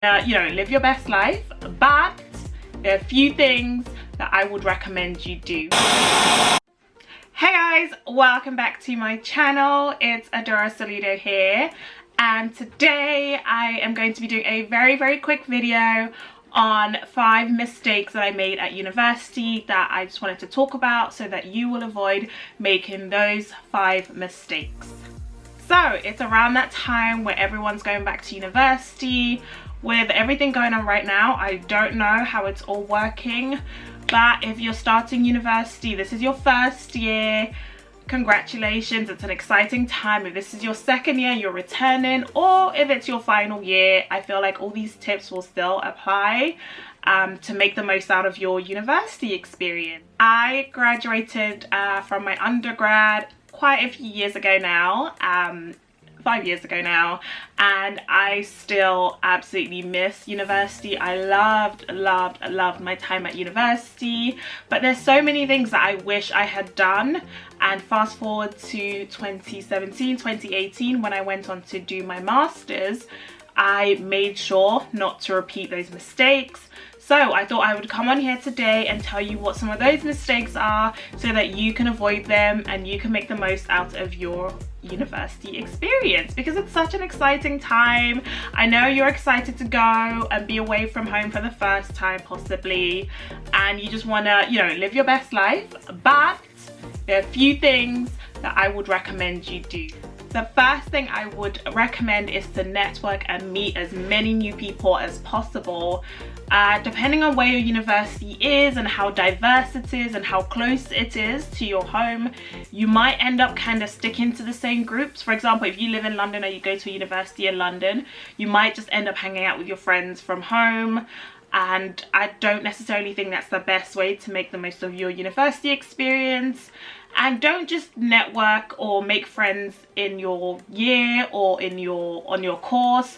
live your best life, but there are a few things that I would recommend you do. Hey guys, welcome back to my channel. It's Adora Salido here, and today I am going to be doing a very quick video on 5 mistakes that I made at university that I just wanted to talk about so that you will avoid making those 5 mistakes. So it's around that time where everyone's going back to university. With everything going on right now, I don't know how it's all working, but if you're starting university, this is your first year, congratulations, it's an exciting time. If this is your second year, you're returning, or if it's your final year, I feel like all these tips will still apply to make the most out of your university experience. I graduated from my undergrad quite a few years ago now, 5 years ago now, and I still absolutely miss university. I loved my time at university, but there's so many things that I wish I had done. And fast forward to 2017, 2018, when I went on to do my master's, I made sure not to repeat those mistakes. So I thought I would come on here today and tell you what some of those mistakes are so that you can avoid them and you can make the most out of your university experience, because it's such an exciting time. I know you're excited to go and be away from home for the first time possibly, and you just want to, live your best life, but there are a few things that I would recommend you do. The first thing I would recommend is to network and meet as many new people as possible. Depending on where your university is and how diverse it is and how close it is to your home, you might end up kind of sticking to the same groups. For example, if you live in London or you go to a university in London, you might just end up hanging out with your friends from home. And I don't necessarily think that's the best way to make the most of your university experience. And don't just network or make friends in your year or on your course.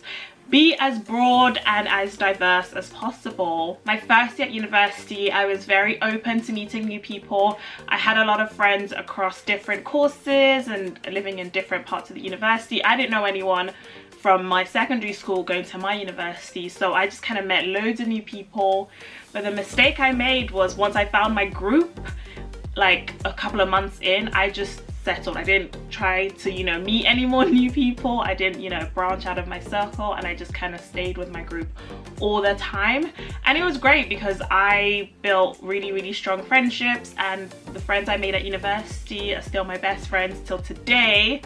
Be as broad and as diverse as possible. My first year at university, I was very open to meeting new people. I had a lot of friends across different courses and living in different parts of the university. I didn't know anyone from my secondary school going to my university, so I just kind of met loads of new people. But the mistake I made was, once I found my group, like a couple of months in, I just settled. I didn't try to meet any more new people. I didn't branch out of my circle, and I just kind of stayed with my group all the time. And it was great because I built really strong friendships, and the friends I made at university are still my best friends till today.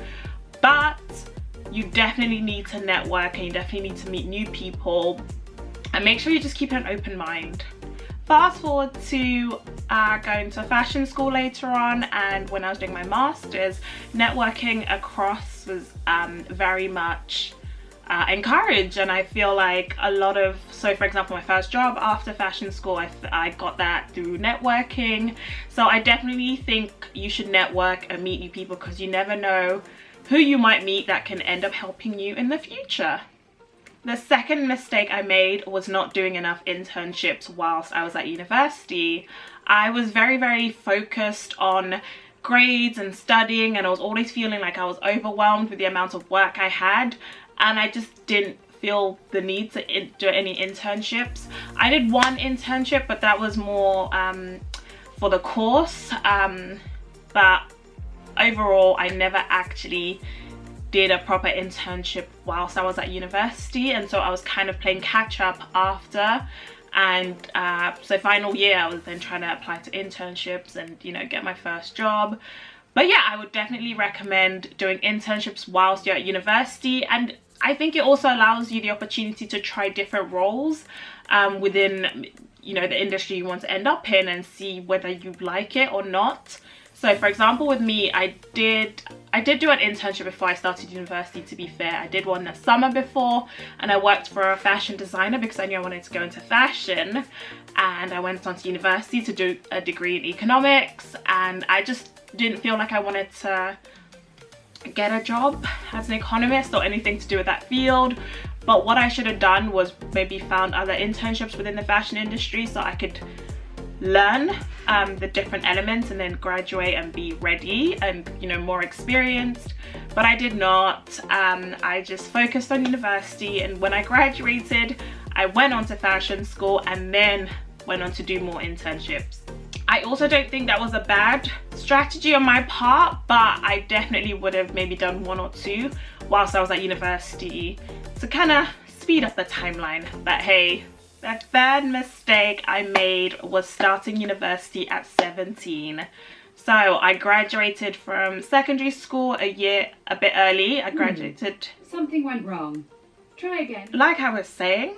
But you definitely need to network, and you definitely need to meet new people, and make sure you just keep an open mind. Fast forward to going to fashion school later on, and when I was doing my master's, networking across was very much encouraged. And I feel like so for example, my first job after fashion school, I got that through networking. So I definitely think you should network and meet new people, because you never know who you might meet that can end up helping you in the future. The second mistake I made was not doing enough internships whilst I was at university. I was very focused on grades and studying, and I was always feeling like I was overwhelmed with the amount of work I had, and I just didn't feel the need to do any internships. I did one internship, but that was more for the course, but overall I never actually did a proper internship whilst I was at university, and so I was kind of playing catch up after. And so final year I was then trying to apply to internships and get my first job. But yeah, I would definitely recommend doing internships whilst you're at university, and I think it also allows you the opportunity to try different roles within the industry you want to end up in, and see whether you like it or not. So for example, with me, I did do an internship before I started university, to be fair. I did one the summer before, and I worked for a fashion designer because I knew I wanted to go into fashion. And I went on to university to do a degree in economics, and I just didn't feel like I wanted to get a job as an economist or anything to do with that field. But what I should have done was maybe found other internships within the fashion industry so I could learn the different elements and then graduate and be ready and more experienced. But I did not. I just focused on university, and when I graduated I went on to fashion school and then went on to do more internships. I also don't think that was a bad strategy on my part, but I definitely would have maybe done 1 or 2 whilst I was at university to kind of speed up the timeline. But hey, the third mistake I made was starting university at 17. So I graduated from secondary school a bit early. I graduated... Something went wrong. Try again. Like I was saying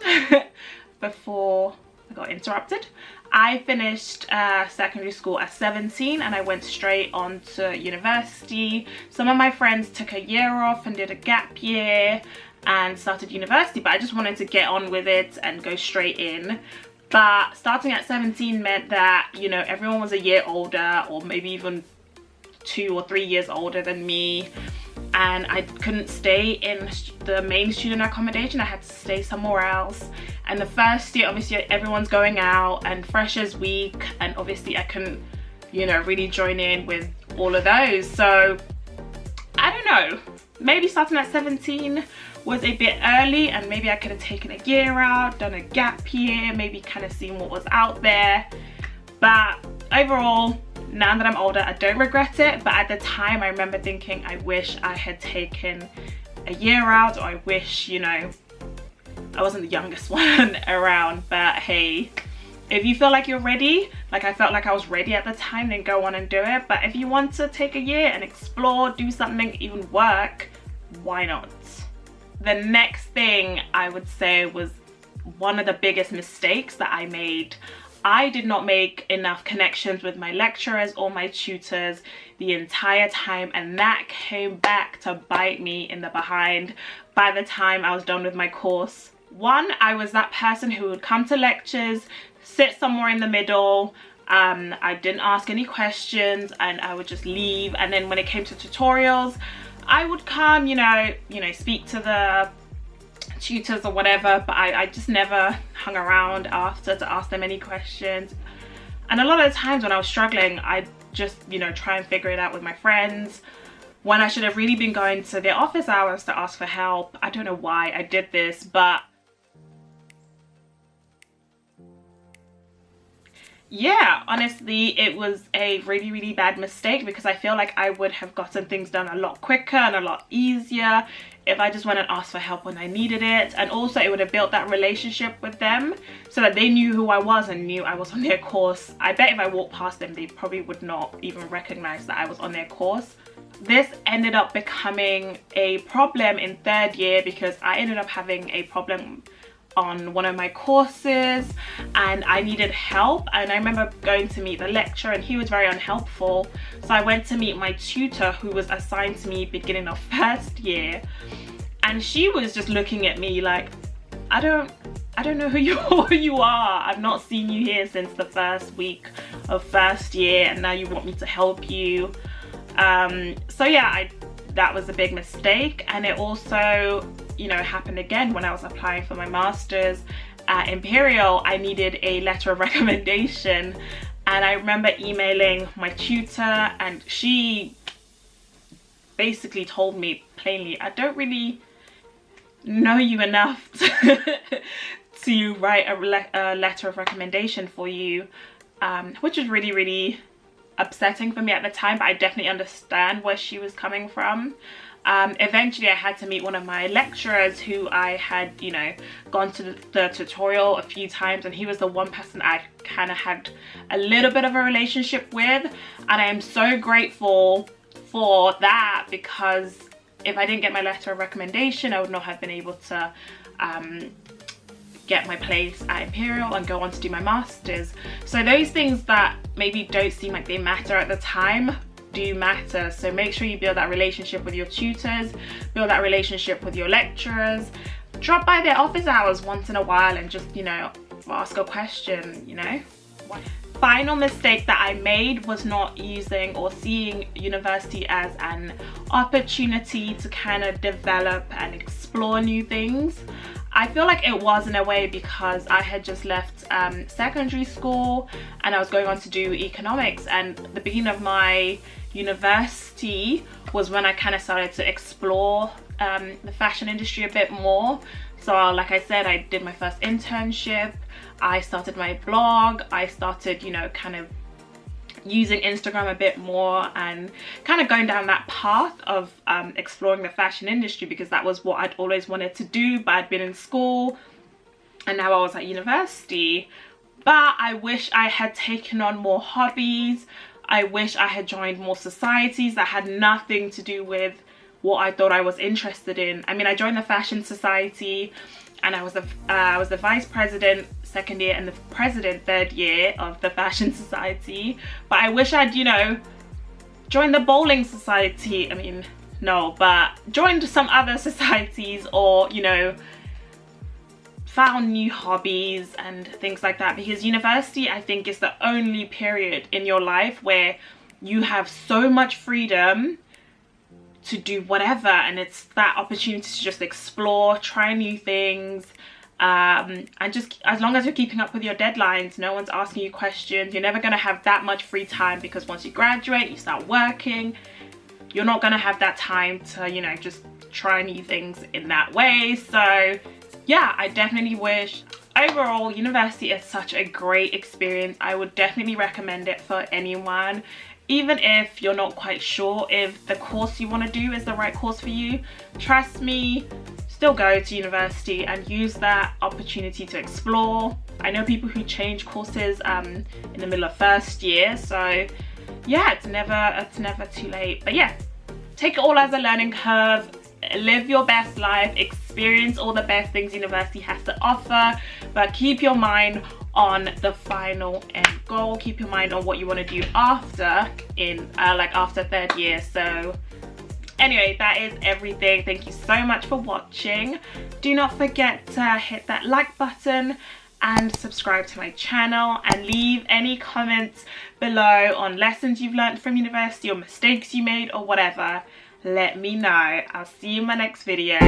before I got interrupted, I finished secondary school at 17 and I went straight on to university. Some of my friends took a year off and did a gap year and started university, but I just wanted to get on with it and go straight in. But starting at 17 meant that, you know, everyone was a year older or maybe even 2 or 3 years older than me. And I couldn't stay in the main student accommodation. I had to stay somewhere else. And the first year, obviously, everyone's going out and Freshers Week. And obviously, I couldn't, you know, really join in with all of those. So, I don't know. Maybe starting at 17 was a bit early and maybe I could have taken a year out, done a gap year, maybe kind of seen what was out there. But overall, now that I'm older, I don't regret it. But at the time, I remember thinking, I wish I had taken a year out, or I wish, you know, I wasn't the youngest one around. But hey, if you feel like you're ready, like I felt like I was ready at the time, then go on and do it. But if you want to take a year and explore, do something, even work, why not? The next thing I would say was one of the biggest mistakes that I made. I did not make enough connections with my lecturers or my tutors the entire time, and that came back to bite me in the behind by the time I was done with my course. One, I was that person who would come to lectures, sit somewhere in the middle. I didn't ask any questions and I would just leave. And then when it came to tutorials, I would come, you know, speak to the tutors or whatever, but I just never hung around after to ask them any questions. And a lot of the times when I was struggling, I'd just, you know, try and figure it out with my friends when I should have really been going to their office hours to ask for help. I don't know why I did this, but yeah, honestly, it was a really, really bad mistake because I feel like I would have gotten things done a lot quicker and a lot easier if I just went and asked for help when I needed it. And also it would have built that relationship with them so that they knew who I was and knew I was on their course. I bet if I walked past them, they probably would not even recognize that I was on their course. This ended up becoming a problem in 3rd year because I ended up having a problem on one of my courses and I needed help, and I remember going to meet the lecturer and he was very unhelpful. So I went to meet my tutor who was assigned to me beginning of 1st year, and she was just looking at me like, I don't know who you are. I've not seen you here since the 1st week of 1st year and now you want me to help you. So yeah, that was a big mistake. And it also, you know, happened again when I was applying for my master's at Imperial. I needed a letter of recommendation and I remember emailing my tutor and she basically told me plainly, I don't really know you enough to write a letter of recommendation for you, which was really, really upsetting for me at the time, but I definitely understand where she was coming from. Eventually I had to meet one of my lecturers who I had, you know, gone to the tutorial a few times, and he was the one person I kind of had a little bit of a relationship with, and I am so grateful for that because if I didn't get my letter of recommendation, I would not have been able to get my place at Imperial and go on to do my master's. So those things that maybe don't seem like they matter at the time do matter. So make sure you build that relationship with your tutors, build that relationship with your lecturers, drop by their office hours once in a while and just, you know, ask a question, you know. Final mistake that I made was not using or seeing university as an opportunity to kind of develop and explore new things. I feel like it was in a way because I had just left secondary school and I was going on to do economics, and the beginning of my university was when I kind of started to explore the fashion industry a bit more. So like I said, I did my first internship, I started my blog, I started, you know, kind of using Instagram a bit more and kind of going down that path of exploring the fashion industry, because that was what I'd always wanted to do, but I'd been in school and now I was at university. But I wish I had taken on more hobbies. I wish I had joined more societies that had nothing to do with what I thought I was interested in. I mean, I joined the Fashion Society and I was the vice president second year and the president third year of the Fashion Society. But I wish I'd, you know, joined the Bowling Society. I mean, no, but joined some other societies, or, you know, found new hobbies and things like that, because university, I think, is the only period in your life where you have so much freedom to do whatever, and it's that opportunity to just explore, try new things, and just as long as you're keeping up with your deadlines, no one's asking you questions. You're never going to have that much free time, because once you graduate, you start working, you're not going to have that time to, you know, just try new things in that way. So yeah, I definitely wish. Overall, university is such a great experience. I would definitely recommend it for anyone. Even if you're not quite sure if the course you want to do is the right course for you, trust me, still go to university and use that opportunity to explore. I know people who change courses in the middle of first year, so yeah, it's never too late. But yeah, take it all as a learning curve, live your best life, experience all the best things university has to offer, but keep your mind on the final end goal. Keep your mind on what you want to do after, in after third year. So anyway, that is everything. Thank you so much for watching. Do not forget to hit that like button and subscribe to my channel, and leave any comments below on lessons you've learned from university or mistakes you made or whatever. Let me know. I'll see you in my next video.